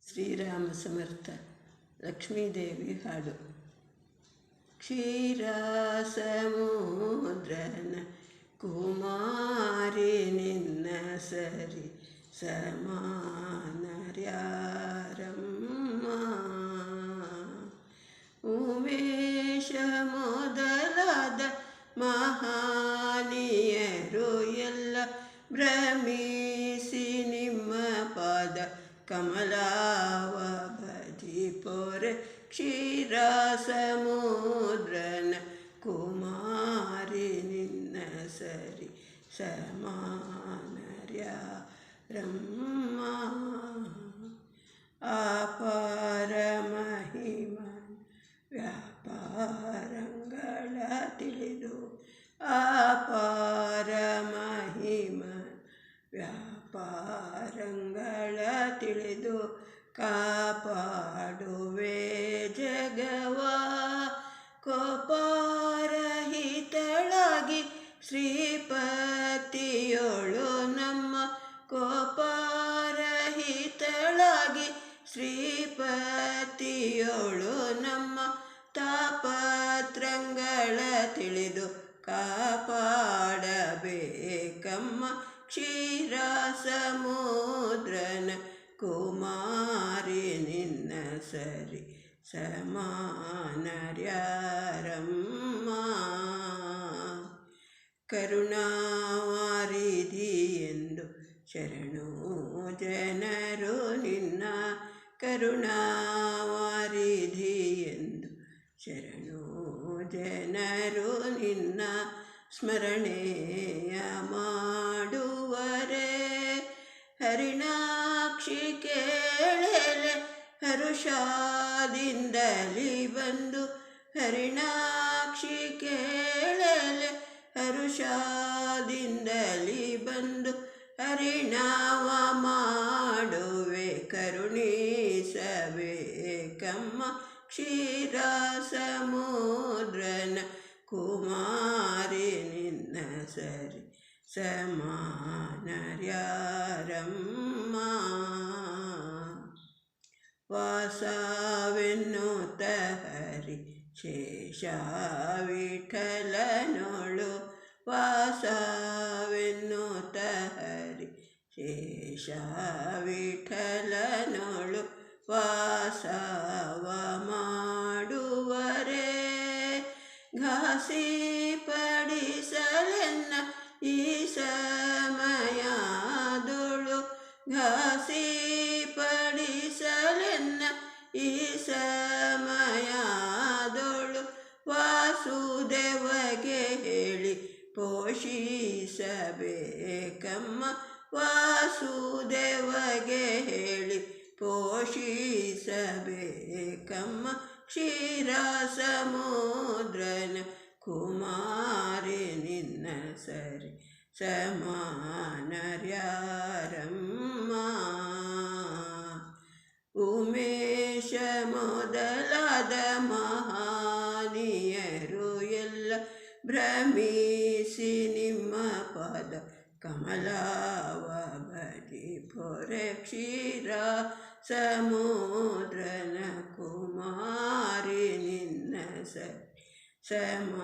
ಶ್ರೀರಾಮ ಸಮರ್ಥ ಲಕ್ಷ್ಮೀದೇವಿ ಹಾಡು. ಕ್ಷೀರ ಸಮುದ್ರನ ಕುಮಾರಿ ನಿನ್ನ ಸರಿ ಸಮಾನರ್ಯಾರಮ್ಮ. ಉಮೇಶ ಮೊದಲಾದ ಮಹಾನೀಯರು ಎಲ್ಲ ಭ್ರಮಿಸಿ ನಿಮ್ಮ ಪಾದ ಕಮಲಾವ ಭಜಿಪೊರೆ. ಕ್ಷೀರ ಸಮುದ್ರನ ಕುಮಾರಿ ನಿನ್ನ ಸರಿ ಸಮಾನರ್ಯಾರಮ್ಮ. ಅಪಾರ ಮಹಿಮನ್ ವ್ಯಾಪಾರಂಗಳ ತಿಳಿದು, ಅಪಾರ ಮಹಿಮನ್ ವ್ಯಾಪಾರಂಗಳ ತಿಳಿದು ಕಾಪಾಡುವೆ ಜಗವ. ಕೋಪರಹಿತಳಾಗಿ ಶ್ರೀಪತಿಯೋಳು ನಮ್ಮ, ಕೋಪರಹಿತಳಾಗಿ ಶ್ರೀಪತಿಯೋಳು ನಮ್ಮ. ತಾಪತ್ರಗಳ ತಿಳಿದು ಕಾಪಾಡಬೇಕಮ್ಮ. ಕ್ಷೀರ ಸಮುದ್ರನ ಕುಮಾರಿ ನಿನ್ನ ಸರಿ ಸಮಾನರ್ಯಾರಮ್ಮ. ಕರುಣಾವಾರಿಧಿ ಎಂದು ಶರಣು ಜನರು ನಿನ್ನ, ಕರುಣಾವಾರಿಧಿ ಎಂದು ಶರಣು ಜನರು ನಿನ್ನ. ಸ್ಮರಣೆಯ ಮಾಡುವರೆ ಹರಿಣಾಕ್ಷಿ ಕೇಳಲೆ ಹರುಷದಿಂದಲಿ ಬಂದು, ಹರಿಣಾಕ್ಷಿ ಕೇಳಲೆ ಹರುಷದಿಂದಲಿ ಬಂದು. ಹರಿಣಾವ ಮಾಡುವೆ ಕರುಣಿಸಬೇಕಮ್ಮ. ಕ್ಷೀರ ಸಮುದ್ರನ ಕುಮಾರಿ ನಿನ್ನ ಸರಿ ಸಮಾನರ್ಯಾರಮ್ಮ. ವಾಸವೆನ್ನುತ್ತ ಹರಿ ಶೇಷ ವಿಠಲನೊಳು, ವಾಸವೆನ್ನುತ್ತ ಹರಿ ಶೇಷ ವಿಠಲನೊಳು. ವಾಸವ ಮಾಡುವರೆ ಘಾಸಿ ಪಡಿಸಲೆನ್ನ ಈ ಸಮಯದೊಳು, ಘಾಸಿ ಪಡಿಸಲೆನ್ನ ಈ ಸಮಯದೊಳು. ವಾಸುದೇವಗೆ ಹೇಳಿ ಪೋಷಿಸಬೇಕಮ್ಮ. ವಾಸುದೇವಗೆ ಹೇಳಿ ಪೋಷಿಸಬೇಕಮ್ಮ. ಕ್ಷೀರ ಸಮುದ್ರನ ಕುಮಾರಿ ನಿನ್ನ ಸರಿ ಸಮಾನರ್ಯಾರಮ್ಮ. ಉಮೇಶ ಮೊದಲಾದ ಮಹಾನೀಯರು ಎಲ್ಲ ಭ್ರಮಿಸಿ ನಿಮ್ಮ ಪಾದ ಕಮಲಾವ ಭಜಿಪೊರೆ. ಕ್ಷೀರ ಸಮುದ್ರನ ಕುಮಾರಿ ನಿನ್ನ ಸರಿ ಸಮಾನರ್ಯಾರಮ್ಮ.